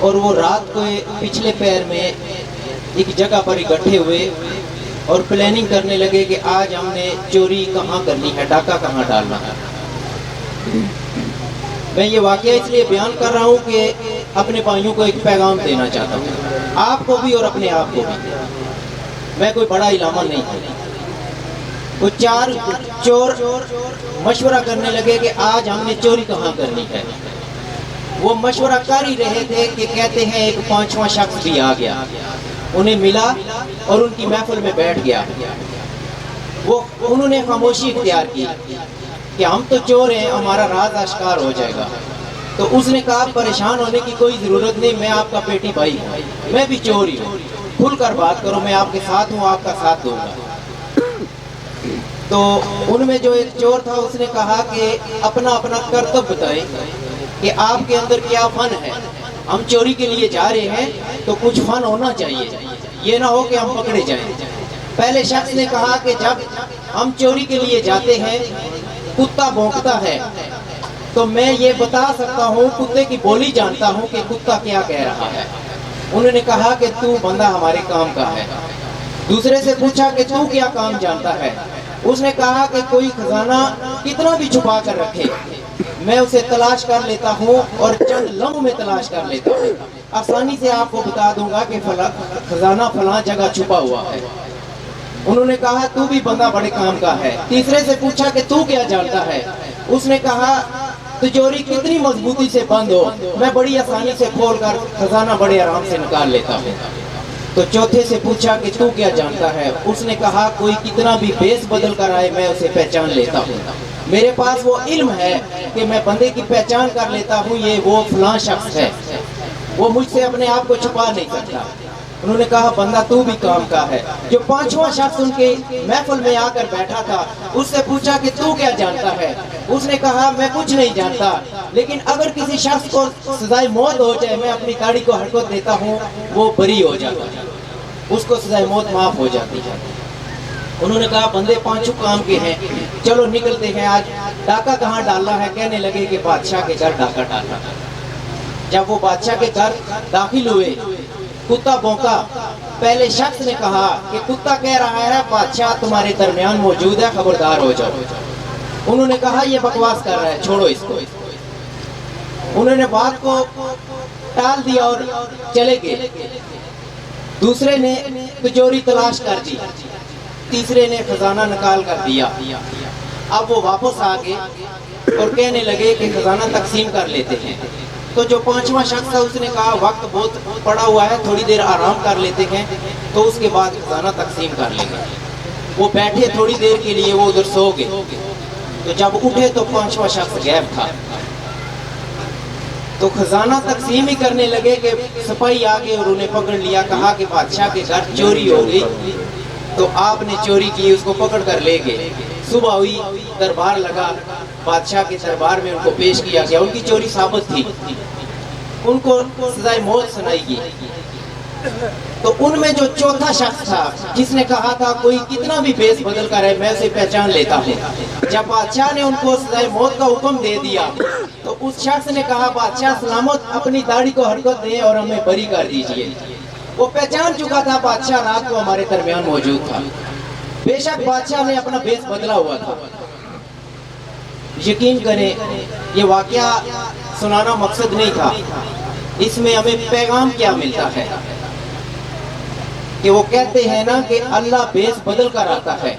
اور وہ رات کو پچھلے پیر میں ایک جگہ پر اکٹھے ہوئے اور پلاننگ کرنے لگے کہ آج ہم نے چوری کہاں کرنی ہے، ڈاکہ کہاں ڈالنا ہے۔ میں یہ واقعہ اس لیے بیان کر رہا ہوں کہ اپنے بھائیوں کو ایک پیغام دینا چاہتا ہوں، آپ کو بھی اور اپنے آپ کو بھی۔ میں کوئی بڑا علامہ نہیں ہوں۔ وہ 4 چور مشورہ کرنے لگے کہ آج ہم نے چوری کہاں کرنی ہے۔ وہ مشورہ کر ہی رہے تھے کہ کہتے ہیں ایک 5واں شخص بھی آ گیا، انہیں ملا اور ان کی محفل میں بیٹھ گیا۔ انہوں نے خاموشی اختیار کی کہ ہم تو چور ہیں، ہمارا راز آشکار ہو جائے گا۔ تو اس نے کہا پریشان ہونے کی کوئی ضرورت نہیں، میں آپ کا پیٹی بھائی ہوں، میں بھی چور ہی ہوں، کھل کر بات کرو، میں آپ کے ساتھ ہوں، آپ کا ساتھ دوں گا۔ تو ان میں جو ایک چور تھا اس نے کہا کہ اپنا اپنا کرتب بتائیں کہ آپ کے اندر کیا فن ہے، ہم چوری کے لیے جا رہے ہیں تو کچھ فن ہونا چاہیے، یہ نہ ہو کہ ہم پکڑے جائیں۔ پہلے شخص نے کہا کہ جب ہم چوری کے لیے جاتے ہیں کتا بھونکتا ہے تو میں یہ بتا سکتا ہوں، کتے کی بولی جانتا ہوں کہ کتا کیا کہہ رہا ہے۔ انہوں نے کہا کہ تو بندہ ہمارے کام کا ہے۔ دوسرے سے پوچھا کہ تو کیا کام جانتا ہے؟ اس نے کہا کہ کوئی خزانہ کتنا بھی چھپا کر رکھے میں اسے تلاش کر لیتا ہوں اور چند لمحوں میں تلاش کر لیتا ہوں، آسانی سے آپ کو بتا دوں گا کہ خزانہ فلاں جگہ چھپا ہوا ہے۔ انہوں نے کہا تو بھی بندہ بڑے کام کا ہے۔ تیسرے سے پوچھا کہ تو کیا جانتا ہے؟ اس نے کہا تجوری کتنی مضبوطی سے بند ہو، میں بڑی آسانی سے کھول کر خزانہ بڑے آرام سے نکال لیتا ہوں۔ تو چوتھے سے پوچھا کہ تو کیا جانتا ہے؟ اس نے کہا کوئی کتنا بھی بیس بدل کر آئے میں اسے پہچان لیتا ہوں، میرے پاس وہ علم ہے کہ میں بندے کی پہچان کر لیتا ہوں یہ وہ فلاں شخص ہے، وہ مجھ سے اپنے آپ کو چھپا نہیں سکتا۔ انہوں نے کہا بندہ تو بھی کام کا ہے۔ جو 5واں شخص ان کے محفل میں آ کر بیٹھا تھا اس سے پوچھا کہ تو کیا جانتا ہے؟ اس نے کہا میں کچھ نہیں جانتا، لیکن اگر کسی شخص کو سزائے موت ہو جائے میں اپنی گاڑی کو حرکت دیتا ہوں، وہ بری ہو جاتا ہے، اس کو سزائے موت معاف ہو جاتی ہے۔ انہوں نے کہا بندے 5 کام کے ہیں، چلو نکلتے ہیں، آج ڈاکہ کہاں ڈالنا ہے؟ کہنے لگے کہ بادشاہ کے گھر ڈاکہ ڈالنا ہے۔ جب وہ بادشاہ کے گھر داخل ہوئے کتا بھونکا۔ پہلے شخص نے کہا کہ کتا کہہ رہا ہے بادشاہ تمہارے درمیان موجود ہے، خبردار ہو جاؤ۔ انہوں نے کہا یہ بکواس کر رہا ہے، چھوڑو اس کو۔ انہوں نے بات کو ٹال دیا اور چلے گئے۔ دوسرے نے تجوری تلاش کر دی، تیسرے نے خزانہ نکال کر دیا۔ اب وہ واپس آ گئے اور کہنے لگے کہ خزانہ تقسیم کر لیتے ہیں۔ تو جو 5واں شخص تھا اس نے کہا وقت بہت پڑا ہوا ہے، تھوڑی دیر آرام کر لیتے ہیں، تو اس کے بعد خزانہ تقسیم کر لیں گے۔ وہ بیٹھے تھوڑی دیر کے لیے، وہ ادھر سو گئے۔ تو جب اٹھے تو 5واں شخص غائب تھا۔ تو خزانہ تقسیم ہی کرنے لگے کہ سپاہی آ گئے اور انہیں پکڑ لیا، کہا کہ بادشاہ کے گھر چوری ہو گئی، تو آپ نے چوری کی، اس کو پکڑ کر لے گئے۔ صبح ہوئی، دربار لگا، بادشاہ کے دربار میں ان کو پیش کیا گیا، ان کی چوری ثابت تھی، ان کو سزائے موت سنائی گئی۔ تو ان میں جو چوتھا شخص تھا جس نے کہا تھا کوئی کتنا بھی بیس بدل کر ہے میں اسے پہچان لیتا ہوں، جب بادشاہ نے ان کو سزائے موت کا حکم دے دیا تو اس شخص نے کہا بادشاہ سلامت اپنی داڑھی کو حرکت دیں اور ہمیں بری کر دیجئے۔ وہ پہچان چکا تھا بادشاہ رات کو ہمارے درمیان موجود تھا، بے شک بادشاہ نے اپنا بیس بدلا ہوا تھا۔ یقین کریں یہ واقعہ سنانا مقصد نہیں تھا، اس میں ہمیں پیغام کیا ملتا ہے کہ وہ کہتے ہیں نا کہ اللہ بیس بدل کر آتا ہے،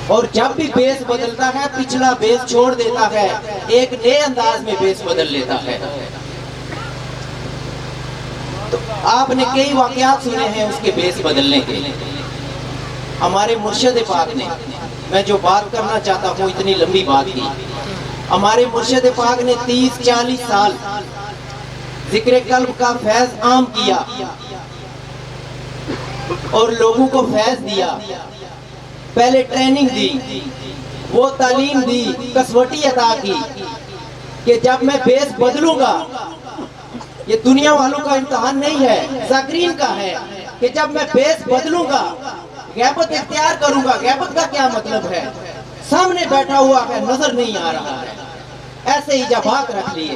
اور جب بھی بیس بدلتا ہے پچھلا بیس چھوڑ دیتا ہے، ایک نئے انداز میں بیس بدل لیتا ہے۔ تو آپ نے کئی واقعات سنے ہیں اس کے بیس بدلنے کے۔ ہمارے مرشد پاک نے، میں جو بات کرنا چاہتا ہوں اتنی لمبی بات کی، ہمارے مرشد پاک نے 30-40 سال ذکر قلب کا فیض عام کیا اور لوگوں کو فیض دیا، پہلے ٹریننگ دی، وہ تعلیم دی، کسوٹی عطا کی کہ جب میں بیس بدلوں گا، یہ دنیا والوں کا امتحان نہیں ہے، ذاکرین کا ہے، کہ جب میں بیس بدلوں گا غیبت اختیار کروں گا۔ غیبت کا کیا مطلب ہے؟ سامنے بیٹھا ہوا ہے، نظر نہیں آ رہا ہے، ایسے ہی جب ہاتھ رکھ لیے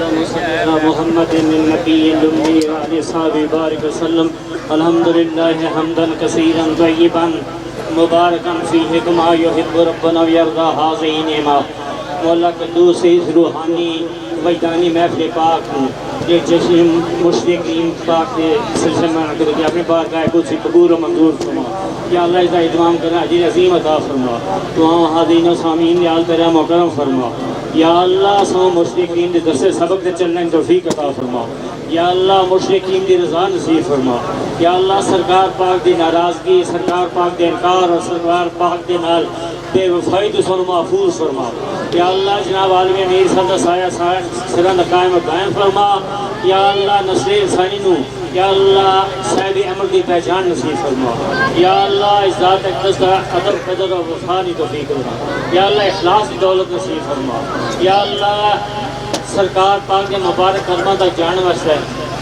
اللهم صل على محمد النبي الأمي وعلى صحابه بارك وسلم الحمد لله حمدا كثيرا طيبا مباركا فيه كما يحب ربنا ويرضى هذه نعمة مولا قدوس روحانی وجدانی محفل پاک ہوں یہ جشن مشرق کریم پاک کے سلسلے میں آ کر کے اپنے بارگاہ قدسی قبول و منظور فرما یا اللہ اس کا اہتمام کرنا اجر عظیم عطا فرما تو حاضرین و سامعین یا تیرا مکرم فرما یا اللہ سو مشرقین کے درس سبق سے چلنے کی توفیق عطا فرما یا اللہ مشرقین کی رضا نصیب فرما یا اللہ سرکار پاک دی ناراضگی سرکار پاک دے انکار اور سرکار پاک دے نال بے وفائی تو سن محفوظ فرما یا اللہ جناب عالم امیر صدر سایہ سرند قائم و قائم فرما یا اللہ نسل انسانی نو یا اللہ صاحب عمر دی پہچان نصیب فرما یا اللہ اس ذات اقدس کا ادب قدر و وفانی توفیق فرما یا اللہ اخلاص کی دولت نصیب فرما یا اللہ سرکار پاک کے مبارک کلمہ تک جان واسطے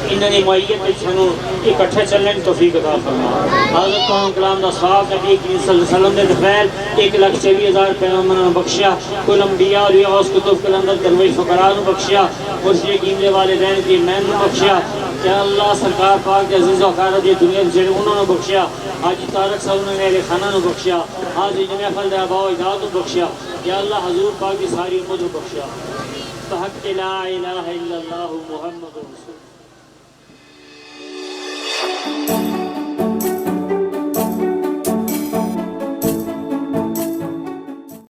انہوں نے معیت سنو اکٹھے چلنے کی توفیق عطا فرما حضرت قرآن کلام دا صاحب نبی کریم صلی اللہ علیہ وسلم نے دفعیل 1,24,000 پیغمبروں بخشیا کل انبیاء اور غوث کتب کلندر درویش فقراء نے بخشیا مشرقین دے والدین کی مین نے بخشیا یا اللہ سرکار پاک کے عزیز و اقارب یہ دنیا کے جڑے انہوں نے بخشیا حاجی طارق صاحب نے میرے خانہ نے بخشیا حاجی محفل دے آباء و اجداد نے بخشیا یا اللہ حضور پاک کی ساری امت نے بخشیا بحق لا الہ الا اللہ محمد رسول